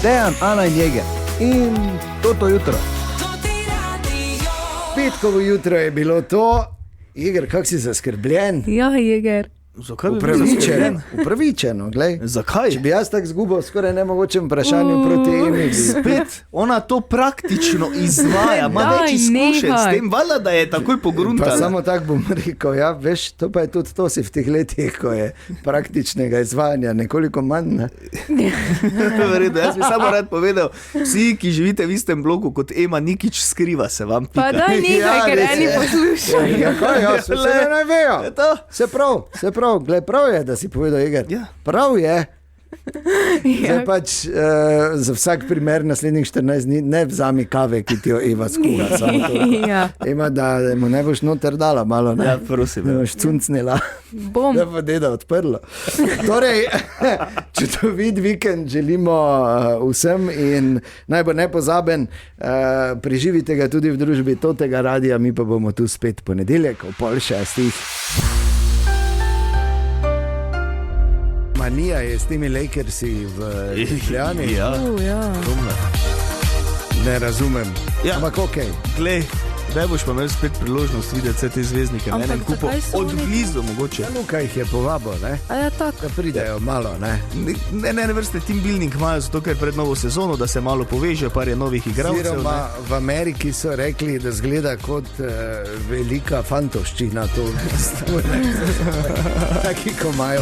Dejan, Ana in Jeger. In to jutro. Petkovo jutro je bilo to. Jeger, kak si zaskrbljen? Ja, Jeger. Upravičeno, glej. Zakaj? Če bi jaz tako zgubil skoraj nemogočem vprašanju proti Emi. Spet, ona to praktično izvaja, ima več izkušenj s tem, valjda, da je takoj pogruntala. Pa samo tako bom rekel, ja, veš, to pa je tudi to si v teh letih, ko je praktičnega izvajanja nekoliko manj. Ne? Vredo, jaz bi samo rad povedal, vsi, ki živite v istem bloku kot Ema Nikič, skriva se vam. Pa daj nekaj, ker eni poslušajo. Ja, kaj, ja, se ne vejo. Se prav, gled, prav je, da si povedal, Jeger. Ja. Prav je. Zdaj pač za vsak primer naslednjih 14 dni ne vzami kave, ki ti jo Eva skuha. Ja. Ema, da mu ne boš noter dala malo, ne? Ja, prosim. Da boš cuncnila. Bom. Da bo deda odprlo. Torej, čudovit vikend želimo vsem in naj bo nepozaben. Preživite ga tudi v družbi Totega radija, mi pa bomo tu spet ponedeljek ob 5:30. Manija je s temi Lakersi v Ljubljani. Ja. Ne razumem. Ja. Ampak okej. Glej, da boš pa imel spet priložnost videti vse te zvezdnike. Ampak Mene kupo zakaj so od oni- blizu mogoče. Ja, Luka jih je povabil, ne? A ja, tako. Da pridejo malo, ne? Ne vrste team building imajo, zato ker pred novo sezono, da se malo povežejo, par je novih igralcev. Oziroma v Ameriki so rekli, da zgleda kot velika fantoščina to v bistvu. Taki, ko imajo.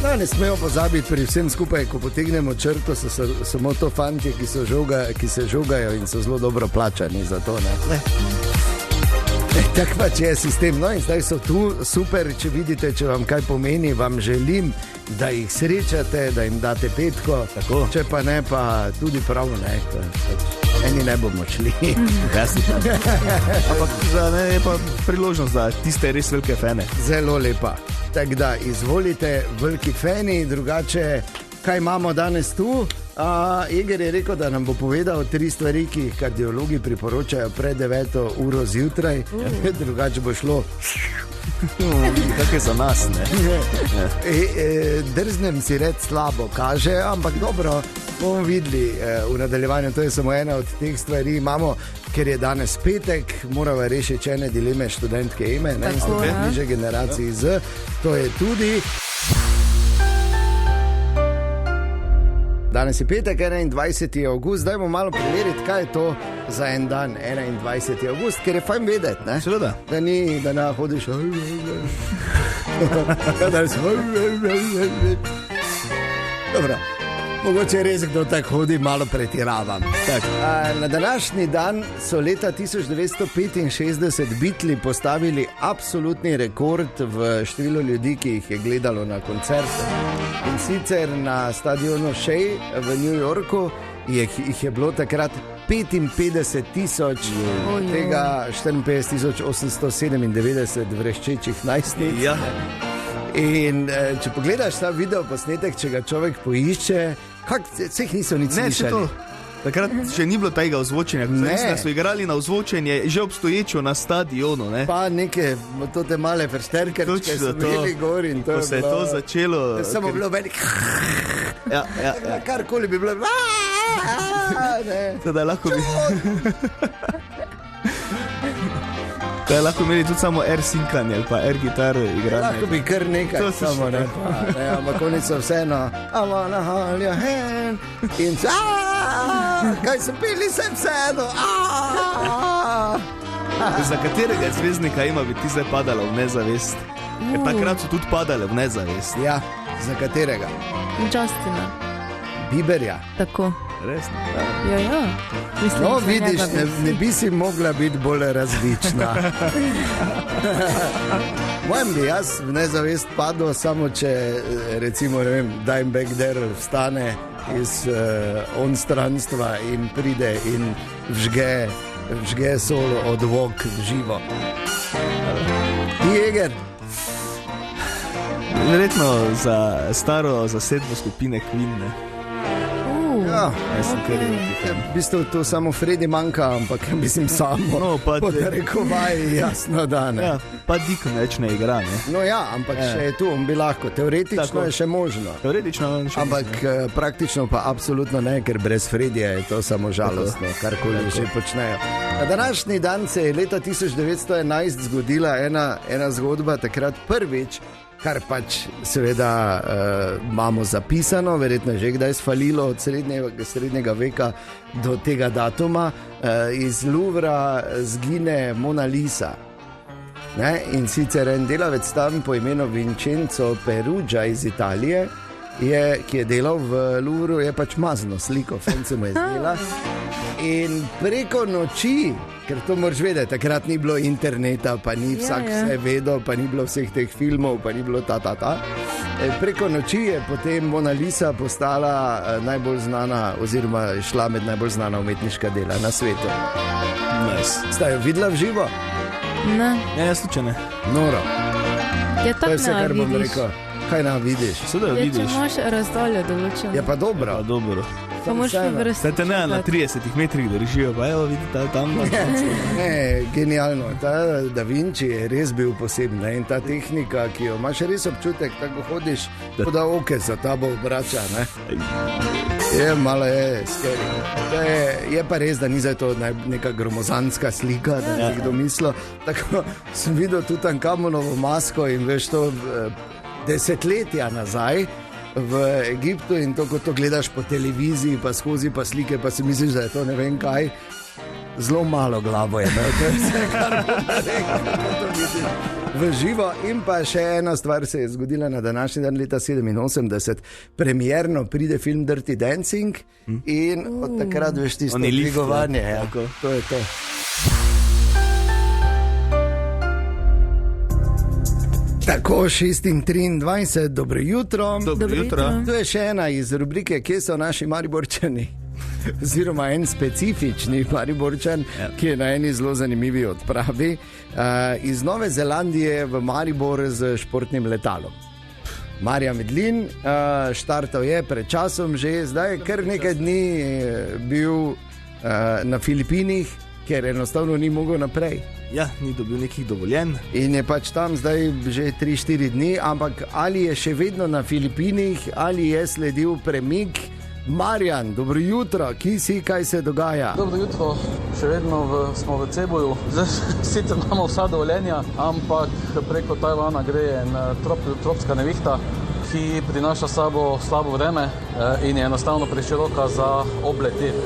No, ne smemo pozabiti pri vsem skupaj, ko potegnemo črto, so samo to fantje, ki se žogajo in so zelo dobro plačani za to. Ne? Tako pač je sistem. No in zdaj so tu, super, če vidite, če vam kaj pomeni, vam želim, da jih srečate, da jim date petko. Tako. Če pa ne, pa tudi prav ne. Eni ne bomo šli. Ampak je pa priložnost za tiste res velike fene. Zelo lepa. Tako da izvolite, veliki fani, drugače, kaj imamo danes tu? Jeger je rekel, da nam bo povedal 3 stvari, ki jih kardiologi priporočajo pred 9 uro zjutraj, drugače bo šlo. Tako je za nas, ne? Drznem si red slabo kaže, ampak dobro, bomo videli v nadaljevanju. To je samo ena od teh stvari. Imamo, ker je danes petek, moramo rešiti ene dileme študentke Eme, ne, Tako, in ja. niže generaciji Z. To je tudi. Danes je petek, 21. avgust, zdaj bomo malo preveriti, kaj je to za en dan, 21. avgust, ker je fajn vedeti, ne? Seveda. Da ni, da ne hodiš. Dobro, mogoče je res, kdo tako hodi, malo pretiravam. Na današnji dan so leta 1965 Beatli postavili absolutni rekord v številu ljudi, ki jih je gledalo na koncerte. In sicer na stadionu Shea v New Yorku jih je bilo takrat 55,000, tega 54,897 vreščečih najstnic. Ja. In če pogledaš ta video posnetek, če ga človek poišče, vseh niso nič slišali. Takrat še ni bilo tega ozvočenja. Ne. Da so igrali na ozvočenje že obstoječo na stadionu. Ne? Pa neke te male versterkerčke Točno so to. bili gor in to Ko je se je bilo, to začelo. samo bilo veliko. Ja. Karkoli bi bilo. Ne. Da je lahko imeli tudi samo air sinkanje ali pa air gitar igranje. Lahko bi kar nekaj, To so samo še- ne. Ampak oni so vseeno, I wanna hold your hand. In kaj so pili, sem vseeno. Za katerega zvezdnika ima bi ti zdaj padala v nezavest? Ker takrat so tudi padale v nezavest. Ja, za katerega? Justina. Biberja. Tako. Res? Ja. Mislim, No, za vidiš, njega bi- ne bi si mogla biti bolj različna. Mojem bi jaz v nezavest padel, samo če, recimo, ne vem, Dimebag Darrell vstane iz onstranstva in pride in vžge solo od Vok v živo. Jeger. Verjetno za staro zasedbo skupine Queen, ne? Ja, Jaz sem kar v bistvu to samo Fredi manjka, ampak mislim samo. No, pa Podarekovaj, jasno, da ne. Ja, pa Dikon več ne igra, ne? No ja, ampak še je tu, on bi lahko. Teoretično Tako. je še možno. Teoretično še Ampak praktično pa absolutno ne, ker brez Fredija je to samo žalostno, karkoli že počnejo. Na današnji dan se je leta 1911 zgodila ena zgodba, takrat prvič, kar pač seveda imamo zapisano, verjetno je že kdaj sfalilo od srednjega veka do tega datuma, iz Louvra zgine Mona Lisa. Ne? In sicer en delavec tam po imenu Vincenzo Perugia iz Italije, ki je delal v Louvru, je pač mazno sliko, fence mu je zdela. In preko noči, ker to moraš vedeti, takrat ni bilo interneta, pa ni vsak vse vedel, pa ni bilo vseh teh filmov, pa ni bilo Preko noči je potem Mona Lisa postala najbolj znana, oziroma šla med najbolj znana umetniška dela na svetu. Nice. Ste jo videla v živo? Ne. Ja, jaz tudi ne. Noro. Ja, To tako je vse, ne kar bom vidiš. rekel. Kaj na vidiš? Seveda jo Ja, če vidiš. imaš razdaljo določeno. Je pa dobro. Ja, dobro. Pa moraš vseeno. vrsti. Zdaj te ne na 30 metrih držijo, pa evo, vidite, tam. Ne, genialno. Ta Da Vinci je res bil poseben, ne? In ta tehnika, ki jo imaš res občutek, tako hodiš, kot da oke za tabo obrača. Ne? Je malo scary. Je pa res, da ni zdaj to neka gromozanska slika, da ne bi kdo mislil. Tako sem videl tudi Tankamonovo masko in veš to desetletja nazaj v Egiptu in to, ko to gledaš po televiziji, pa skozi pa slike, pa si misliš, da je to ne vem kaj. Zelo malo glavo je, to je vse, kar bom rekel, ko to vidiš v živo. In pa še ena stvar se je zgodila na današnji dan leta 87. Premierno pride film Dirty Dancing in od takrat veš tisto Oni lift, dvigovanje. ja. Ja, to je to. Tako, 6:23, dobro jutro. Dobro jutro. To je še ena iz rubrike, kje so naši Mariborčani. Oziroma en specifični Mariborčan, ki je na eni zelo zanimivi odpravi iz Nove Zelandije v Maribor z športnim letalom. Marija Medlin, štartal je pred časom že, zdaj je kar nekaj dni bil na Filipinih, ker enostavno ni mogel naprej. Ja, ni dobil nekih dovoljenj. In je pač tam zdaj že 3-4 dni, ampak ali je še vedno na Filipinih, ali je sledil premik. Marjan, dobro jutro, ki si, kaj se dogaja? Dobro jutro, še vedno smo v Cebuju. Sicer imamo vsa dovoljenja, ampak preko Tajvana gre en tropska nevihta, ki prinaša s sabo slabo vreme in je enostavno preširoka za obleteti.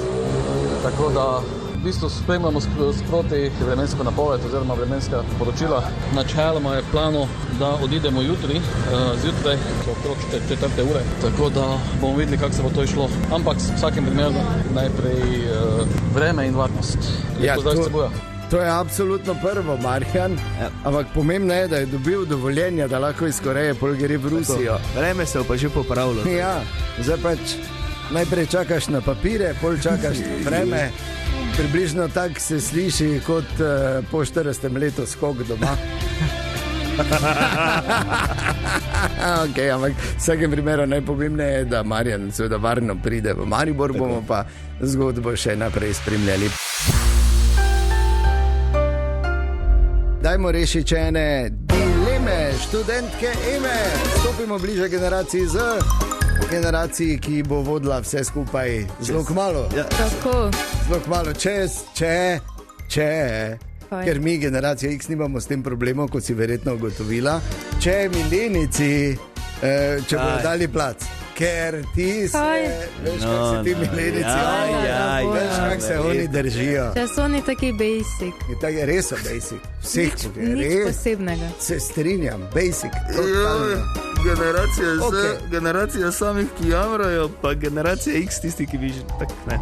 Tako da v bistvu spremljamo sproti vremensko napoved oziroma vremenska poročila. Načeloma je plano, da odidemo jutri, zjutraj, okrog 4 ure. Tako da bomo videli, kako se bo to išlo. Ampak v vsakem primeru najprej vreme in varnost. Ja, Cebuja. to je absolutno prvo, Marjan. Ampak pomembno je, da je dobil dovoljenja, da lahko iz Koreje pol gre v Rusijo. Vreme se je pa že popravilo. Ja, zdaj pač najprej čakaš na papire, pol čakaš na vreme. Približno tako se sliši kot po 40 letu skok doma. Okay, ampak v vsakem primeru najpomembneje je, da Marjan seveda varno pride v Maribor, bomo pa zgodbo še naprej spremljali. Dajmo rešiti ene dileme študentke Eme. Stopimo bliže generaciji Z, generaciji, ki bo vodila vse skupaj zelo kmalu. Tako. Zelo kmalu, ker mi generacija X nimamo s tem problemom, kot si verjetno ugotovila. Če milenici, če bodo dali plac, ker ti se, veš, kako se ti milenici, veš, kako se oni držijo. Če so oni taki basic. In tako je res basic, vseh Nič pogledaj. posebnega. Se strinjam, basic. totalno. Generacija samih, ki jamrajo, pa generacija X, tisti, ki bi že tako ne.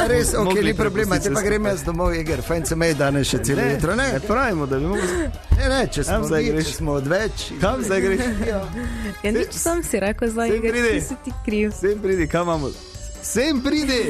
Res, ok, Mogli ni problema, te prepustiti pa vse grem skupaj. jaz domov, Eger, fajn se me je danes še celo jutro, ne? Ne pravimo, da bi mogli. Ne, če smo Kam zdaj mi, greš? če smo odveč. Kam zdaj greš? Ja, nič sam si rekel, zdaj Sem Igor, pridi. ti si ti kriv. Sem pridi, kam imamo? sem pridi.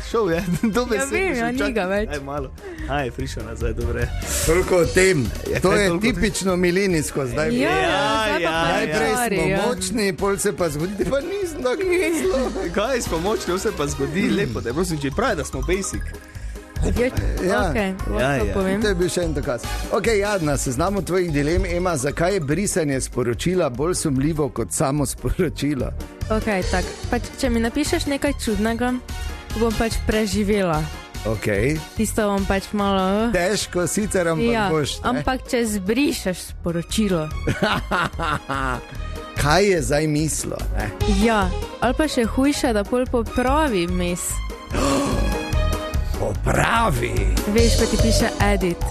Šel je, do besede. vem, ja, ni ga več. Aj, malo. Aj, prišel nazaj, dobro je. Toliko o tem. To kaj je toliko tipično milenijsko zdaj. Ja, zdaj pa ja, Najprej smo pari, ja. močni, pol se pa zgodi, pa nisem tako mislo. Kaj smo močni, vse pa zgodi, lepo, da je prosim, če pravi, da smo basic. Ja. Okay, Ja, lahko ja. povem. To je bil še en dokaz. Ok, Jadna, seznamo tvojih dilem, Ema, zakaj je brisanje sporočila bolj sumljivo kot samo sporočilo? Okay, tak. Pač, če mi napišeš nekaj čudnega, bom pač preživela. Ok, Tisto bom pač malo. težko sicer, ampak Ja, boš. Ne? ampak če zbrišeš sporočilo. Kaj je zdaj mislo? Ne? Ja, ali pa še hujše, da pol popravi mes. Popravi. Veš, pa ti piše edit.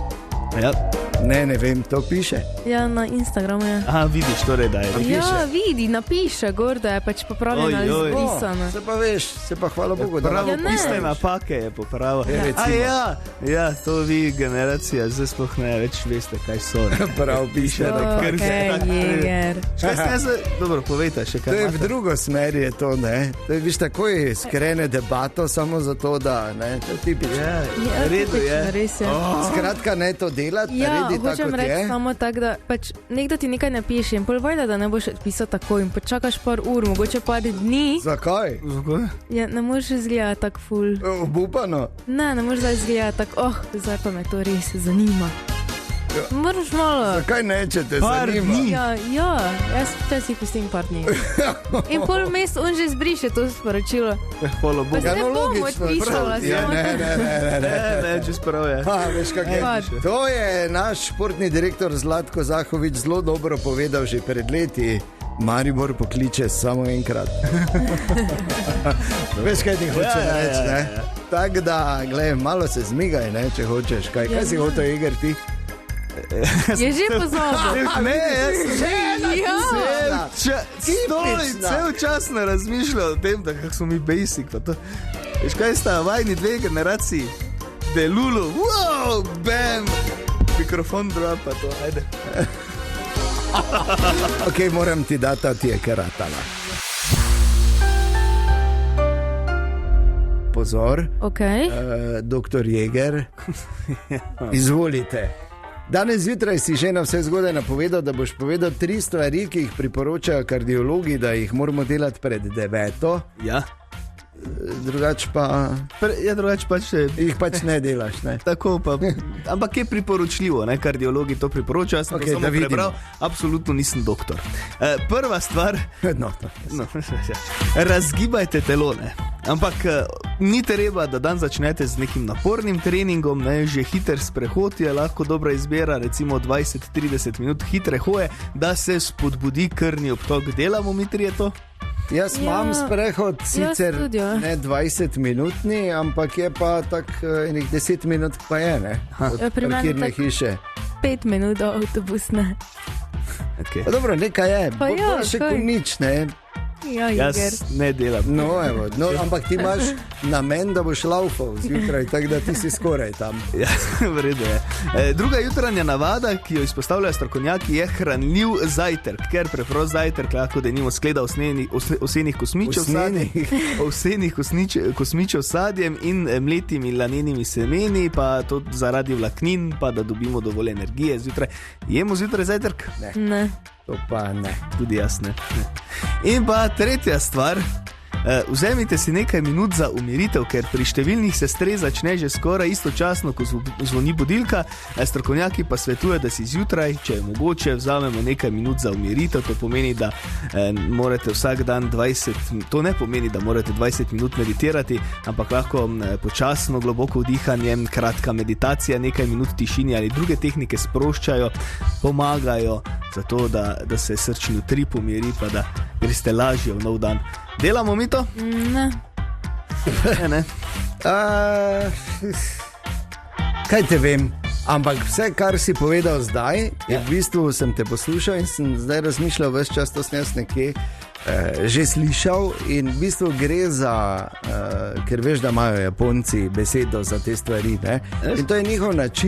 Ja. Ne vem, to piše. Ja, na Instagramu je. Aha, vidiš, torej, da je. Ja, vidi, napiše gor, da je pač popravljeno ali Oj, oj. zbrisano. Se pa veš, se pa hvala Bogu, da Pravo, Ja, ne. piste napake je popravil. Ja, recimo. A ja, to vi generacija, zdaj sploh ne več veste, kaj so. Ne? prav piše. da kar se- Jeger. Kaj ste zdaj? Dobro, povejte še To kaj. je v imate? drugo smer, je to, ne? To je, viš, takoj skrene debato samo zato, da, ne? To je tipično. Ja, Ja, redu je. tipično, res je. Skratka, ne to delati, Ja, naredi tako, hočem kot reči je. samo tako, da pač nekdo ti nekaj napiše in pol vajda, da ne boš odpisal takoj in počakaš par ur, mogoče par dni. Zakaj? Zakaj? Ja, ne moreš izgledati tako ful. Obupano. Ne moreš zdaj izgledati tako, zdaj pa me to res zanima. Moraš malo. Zakaj nečete? Par Zanima. dni. Ja, jaz včasih pustim par dni. In pol mest on že zbriše to sporočilo. Hvala Bogu. Pa se ne bom odpisala, Ja, samo ne. Čez prav je. Ha, veš, kak je. Pad. To je naš športni direktor Zlatko Zahovič zelo dobro povedal že pred leti. Maribor pokliče samo enkrat. Veš, kaj ti hoče Ja, reči, ne? Tako da, glej, malo se zmigaj, ne, če hočeš. Kaj si hotel igrati? je že pozabil. Ne, jaz sem Ja. Tipična. cel čas ne razmišljal o tem, da kako smo mi basic. Pa to. Veš, kaj sta vajni dve generaciji? Delulu, wow, bam, mikrofon drop, pa to, ajde. Ok, moram ti dati, ta ti je karatala. Pozor, Okay. doktor Jeger, izvolite. Danes zjutraj si že na vse zgodaj napovedal, da boš povedal 3 stvari, ki jih priporočajo kardiologi, da jih moramo delati pred 9. Ja, Drugače pa drugače pač jih pač ne delaš. Ne? tako pa. Ampak je priporočljivo, ne? Kardiologi to priporočajo, jaz sem Okej, to da samo vidimo. prebral, absolutno nisem doktor. Prva stvar, No, no, razgibajte telo. Ne? Ampak ni treba, da dan začnete z nekim napornim treningom, ne? Že hiter sprehod je lahko dobra izbira, recimo 20-30 minut hitre hoje, da se spodbudi krvni obtok. Delamo mi trije to? jaz Ja, imam sprehod, sicer tudi, ja. ne 20-minutni, ampak je pa tako 10 minut, pa je ne. Od Ja, pri meni parkirne tako- hiše. 5 minut do avtobusne. Okay. Pa dobro, nekaj je, Pa ja, še kaj? kot nič, ne. Ja, Jeger. Jaz ne delam. No, evo, no, ampak ti imaš namen, da boš laufal zjutraj, tako da ti si skoraj tam. Ja, v redu je. Druga jutranja navada, ki jo izpostavljajo strokovnjaki, je hranljiv zajtrk, ker preprost zajtrk lahko denimo skleda ovsenih kosmičev s sadjem, ovsenih kosmičev s sadjem in mletimi lanenimi semeni, pa to zaradi vlaknin, pa da dobimo dovolj energije zjutraj. Jemo zjutraj zajtrk? Ne. To pa ne. Tudi jaz ne. In pa tretja stvar. Vzemite si nekaj minut za umiritev, ker pri številnih se stres začne že skoraj istočasno, ko zvoni budilka. Strokovnjaki pa svetujejo, da si zjutraj, če je mogoče, vzamemo nekaj minut za umiritev. To pomeni, da morate vsak dan 20, to ne pomeni, da morate 20 minut meditirati, ampak lahko počasno, globoko vdihanje, kratka meditacija, nekaj minut tišine ali druge tehnike sproščajo, pomagajo za to, da se srčni utrip umiri, pa da greste lažje v nov dan. Delamo mi to? Ne. Ne. Kaj te vem? Ampak vse, kar si povedal zdaj, je v bistvu sem te poslušal in sem zdaj razmišljal, ves čas to sem jaz nekje že slišal. In v bistvu gre za, ker veš, da imajo Japonci besedo za te stvari. Ne? In to je njihov način.